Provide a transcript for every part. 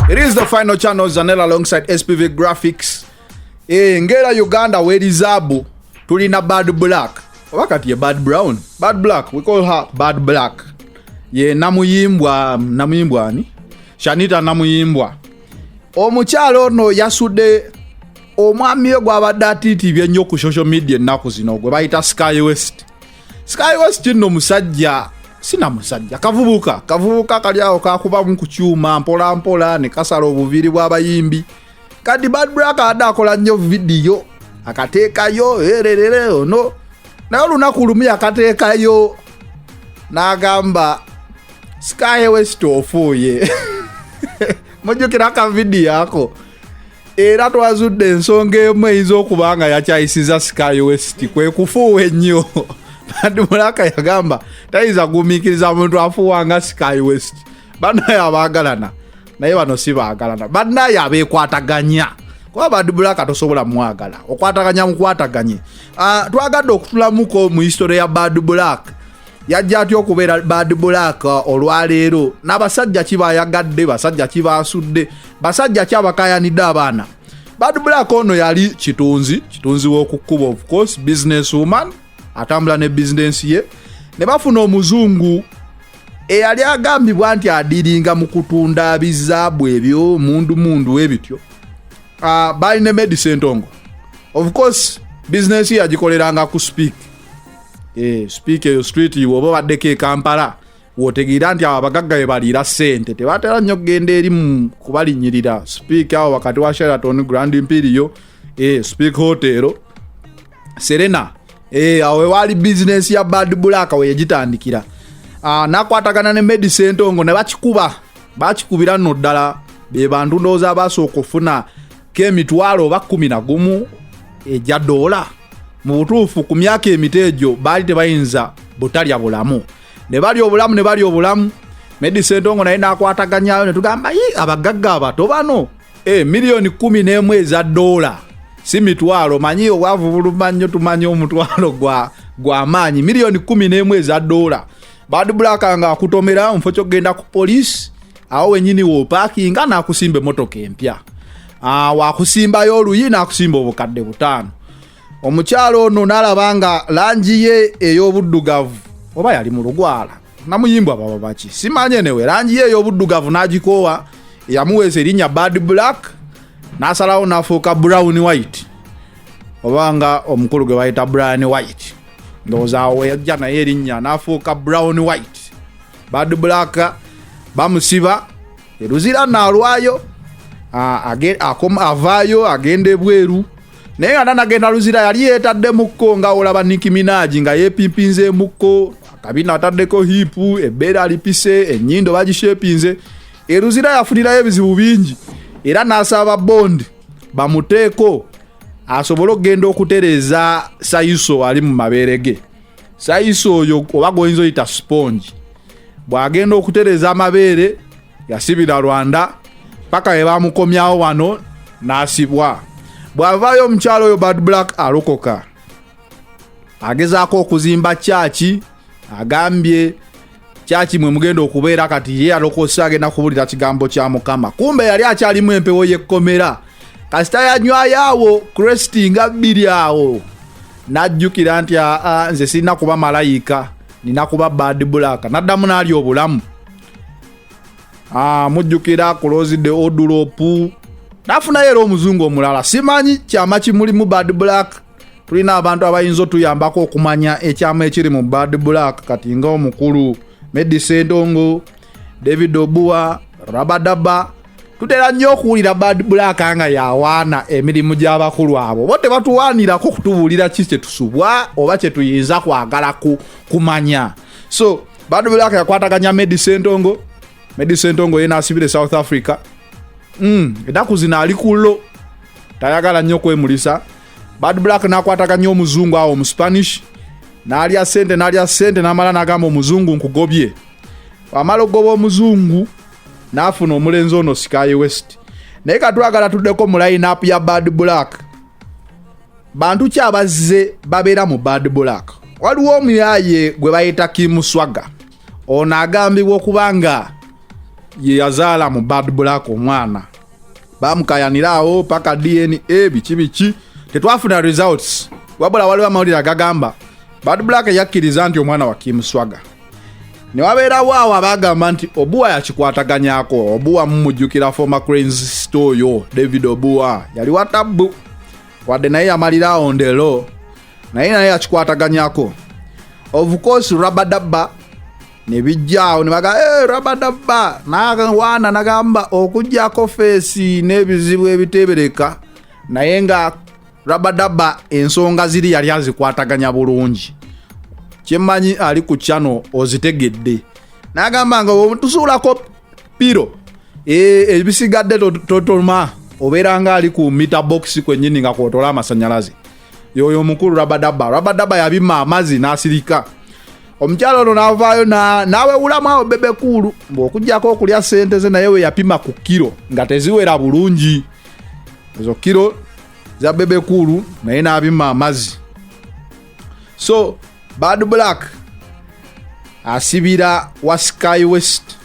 It is the final channel, Zanella alongside SPV Graphics. Ngera Uganda where Zabu tulina Bad Black. Wakati ye Bad Brown. Bad Black, we call her Bad Black. Ye namuyimbwa ni? Shanita namuyimbwa. Omukyalo no yasude omwami gw'abadde atitibye nnyo ku social media ennaku zino gwe bayita Sky West. Sky West nno musajja sina musajja kavubuka kali awo kakuba mu kukyuma mpola ne kasala obuviri bw'abayimbi. Kadi Bad Black adakola nnyo video akateekayo ererere ono naye olunaku lumu akateekayo n'agamba Sky West ofuuye. Mujjukira ka video ako era twazudde ensonga emu ey'okubanga yakyayisiza Sky West kwe kufuuwa ennyo. Bad Black yagamba tayiza gumiikiriza muntu afuuwa nga Sky West. Bannaye abaagalana naye bano si baagalana. Bannaye abeekwataganya kuba Bad Black tosobola mwagala okwataganya mukwataganye. Twagadde okutulamuko mu history ya Bad Black. Yajja atyo okubeera Bad Black olwaleero n'abasajja kibayagadde basajja kibasudde basajja kyabakayanidde abaana. Bad Black ono yali kitunzi w'okukkuba, of course business woman atambula ne business ye ne bafuna omuzungu eyali agambibwa nti adiringa mu kutunda bizaabu ebyo mundu ebityo. Balina Medicine Ntongo, of course business ye yagikoleranga ku speak eyo street woba baddeko e Kampala wotegeera nti abagagga be baliira ssente tebatera nnyo kugenda eri mu kubalinyirira. Speak awo wakati wa Sheraton Grand Imperial Speak Hotel Serena awo wali business ya Bad Black we yagitandikira. Nakwatagana ne Medicine Ntongo ne bakikubira nno ddala be bantu ndowooza abasooka okufuna k'emitwalo oba 11 ejja dola. Mu butuufu ku myaka emiteejo baali tebayinza butalya bulamu. Ne bali obulamu Medicine Ntongo naye n'akwataganyayo ne tugamba abagagga abato bano miliyoni 11 eza dola si mitwalo. Manyi obwavu buluma nnyo tumanyi omutwalo gwa maanyi. Miliyoni 11 eza dola. Bad Black nga akutomera mfo kyogenda ku police awo wenyini wo parkinga n'akusimba emotoka empya. Wakusimbayo oluyi n'akusimba obukadde 5. Omukyalo ono n'alabanga langi ye ey'obuddugavu oba yali mu lugwala namuyimbwa baba baki simanye newe langi ye ey'obuddugavu n'agikoowa yamuweesa erinnya Bad Black n'asalawo n'afuuka brown white oba nga omukulu gwe bayita brown white ndowooza awo yajja naye erinnya n'afuuka brown white. Bad Black bamusiba eruzira n'alwayo avaayo agenda ebweru naye nga nanagenda luzira yali yeetadde mukko nga olaba Nicki Minaj nga yeepimpinze mukko akabina ataddeko hiipu ebbeera alipise ennyindo bagishepinze. Eruzira yafunirayo ebizibu bingi era n'asaba bondi bamuteeko asobole okugenda okutereeza Sayiso ali mu mabeere ge. Sayiso oyo oba goyinza oyita sponge bw'agenda okutereeza amabeere yasibira Rwanda paka we bamukomyawo wano n'asibwa. Bw'avaayo omukyalo oyo Bad Black alokoka agezaako okuzimba kyaki agambye kyaki mwe mugenda okubeera kati ye alokose agenda kubulira kigambo kya Mukama. Kumbe yali akyalimu empewo y'ekkomera kasita yanywayo awo Kresti nga 2 awo n'ajjukira nti nze sirina kuba malayika nina kuba Bad Black n'addamu n'ali obulamu. Mujjukira kulozidde odulopu nafunayo era omuzungu omulala simanyi kyama kimuli mu Bad Black. Tulina abantu abayinza otuyambako okumanya ekyama ekiri mu Bad Black kati nga omukulu Medicine Ntongo, David Obua, Rabadaba. Tutera nnyo okuwulira Bad Black nga yawaana emirimu gy'abakulu abo bo tebatuwaanirako kutubuulira ki kye tusubwa oba kye tuyinza kwagala kumanya. So Bad Black yakwataganya Medicine Ntongo. Medicine Ntongo ye n'asibire South Africa. Edaku zina ali kullo tayagala nnyo kwemulisa. Bad Black n'akwataganya omuzungu awo mu Spanish n'alya sente n'amala n'agamba omuzungu nkugobye. Wamala ogoba omuzungu n'afuna omulenzi ono Sky West. Naye katwagala tuddeko mu line-up ya Bad Black. Bantu ki abazze babeera mu Bad Black? Waliwo omuyaye gwe bayita Kim Swagger. Ono agambibwa okubanga ye yazaala mu Bad Black omwana bamukayaniraawo paka DNA biki tetwafuna results wabula waliwo amawulire agagamba Bad Black yakkiriza nti omwana wa Kim Swaga ne wabeerawo awo abagamba nti Obuwa yakikwataganyako. Obuwa mumujjukira former Cranes store yo David Obuwa yali watabu wadde naye yamaliraawo ndelo naye yakikwataganyako. Of course Rabadaba ne bijjaawo ne baga Rabadaba wana nagamba okujjako face n'ebizibu ebitebereka naye nga Rabadaba ensonga ziri yali azikwataganya bulungi. Kyemmanyi ali ku channel ozitegedde nagamba nga tusuulako piro ebisigadde totoma obeera nga ali ku meter box kwennyini nga kwotola amasanyalaze yoyo mukulu Rabadaba yabima amazi n'asirika. Omukyalo ono n'avaayo n'awewulamu awo bebe kulu ng'okujjako okulya ssente ze naye we yapima ku kiro nga teziwera bulungi ezo kiro za bebe kulu naye n'abima amazi. So Bad Black asibira wa Sky West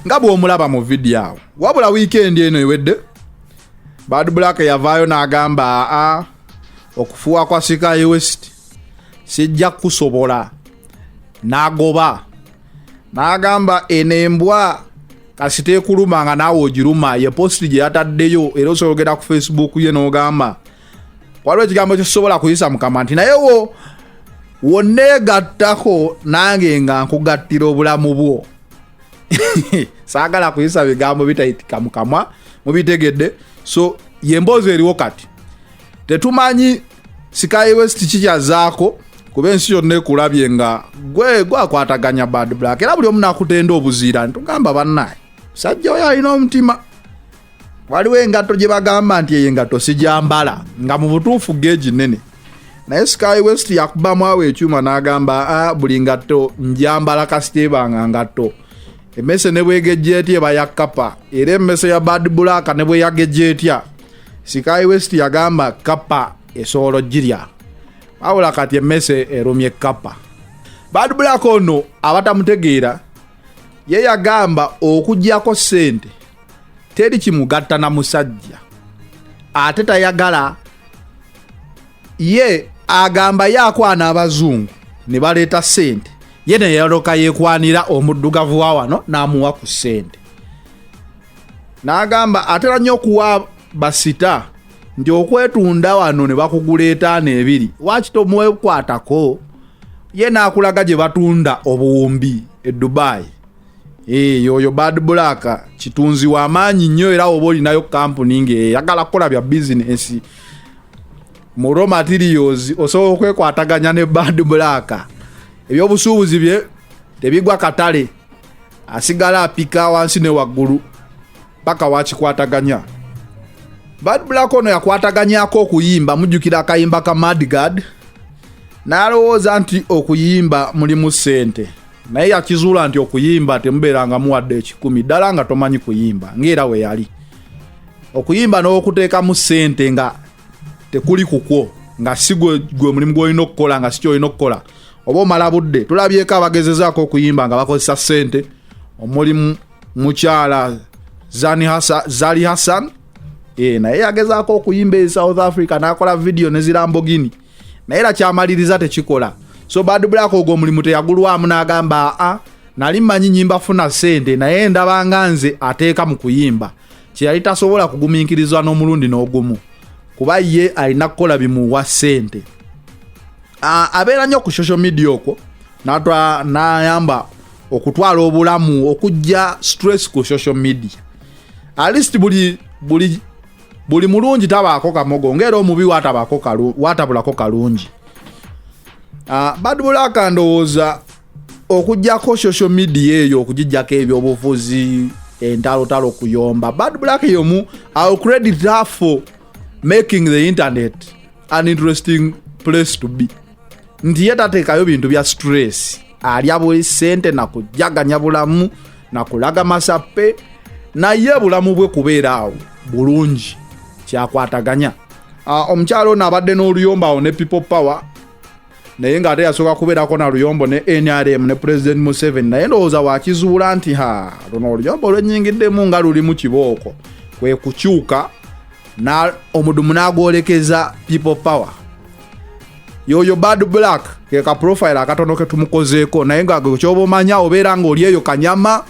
nga bw'omulaba mu video awo. Wabula weekend eno ewedde Bad Black yavaayo n'agamba okufuwa kwa Sky West sijja kusobola n'agoba n'agamba enembwa kasite kuluma nga naawe ogiruma ye post gye yataddeyo era osobola ku Facebook ye n'ogamba waliwo ekigambo kyosobola kuyisa mukama nti naye wonneegattako nange nga nkugattira obulamu bwo. Saagala kuyisa bigambo bitayitika mukamwa mubitegedde. So yemboozi eriwo kati tetumanyi Sky West kikyazaako kuba ensi yonna ekulabye nga gwe akwataganya Bad Black era buli omu nakutenda obuziira ntugamba bannaye sajja oyo alina omutima. Waliwo engatto gye bagamba nti eyo engatto sijambala nga mu butuufu geegi nene naye Sky West yakubamu awo ekyuma n'agamba buli ngatto njambala kasitebanga ngatto. Emmese ne bwegejja etya eba ya kapa era emmese ya Bad Black ne bwe yagejja etya Sky West yagamba kapa esoolo girya wabula kati emmese erumye kapa. Bad Black ono abatamutegeera ye yagamba okujjako ssente teri kimugatta na musajja ate tayagala ye agamba yakwana abazungu ne baleeta ssente ye ne yaloka yekwanira omuddugavu wa wano n'amuwa ku ssente n'agamba atera nnyo okuwa basita nti okwetunda wano ne bakuguleeta n'ebiri wakitomuwekwatako ye n'akulaga gye batunda obuwumbi e Dubai. Yoyo Bad Black kitunzi wa maanyi nnyo era oba olinayo kampuni ng'eyagala kukola bya bizinesi mu raw materials osobola okwekwataganya ne Bad Black. Ebyobusuubuzi bye tebigwa katale asigala apika wansi ne waggulu paka wakikwataganya. Bad Black ono yakwataganyako okuyimba mujjukira akayimba ka Mad God n'alowooza nti okuyimba mulimu ssente naye yakizuula nti okuyimba temubeeranga muwadde 10 ddala nga tomanyi kuyimba ng'era we yali. Okuyimba n'okuteekamu ssente nga tekuli kukwo nga si gwe mulimu gw'olina okukola nga si ky'olina okukola oba omala budde. Tulabyeko abagezezaako okuyimba nga bakozesa ssente omulimu mukyala Zali Hassan naye yagezaako okuyimba e South Africa n'akola video ne zirambogini naye era kyamaliriza tekikola. So Bad Black ogwo mulimu teyagulwamu n'agamba nali mmanyi nyimba funa ssente naye ndaba nga nze ateeka mu kuyimba kye yali tasobola kugumiikirizwa n'omulundi n'ogumu kuba ye alina kukola bimuwa ssente. Abeera nnyo ku social media okwo n'ayamba okutwala obulamu okujja stress ku social media. At least buli mulungi tabaako kamogo ng'era omubi watabulako kalungi. Bad Black ndowooza okujjako social media eyo okugijjako ebyobufuzi entalotalo kuyomba. Bad Black yomu I'll credit her for making the internet an interesting place to be. Nti yetateekayo bintu bya stress alya buli ssente nakujjaganya bulamu nakulaga masappe naye bulamu bwe kubeera awo bulungi kyakwataganya. Omukyalo ono abadde n'oluyomba awo ne People Power naye nga ate yasooka kubeerako na Luyombo ne NRM ne President Museveni, naye ndowooza wakizuula nti luno Oluyombo lwennyingiddemu nga luli mu kibooko, kwe kukyuka omudumu n'agwolekeza People Power. Yoyo Bad Black ke ka profile akatono ke tumukozeeko, naye nga kyoba omanya obeera ng'oli eyo kanyama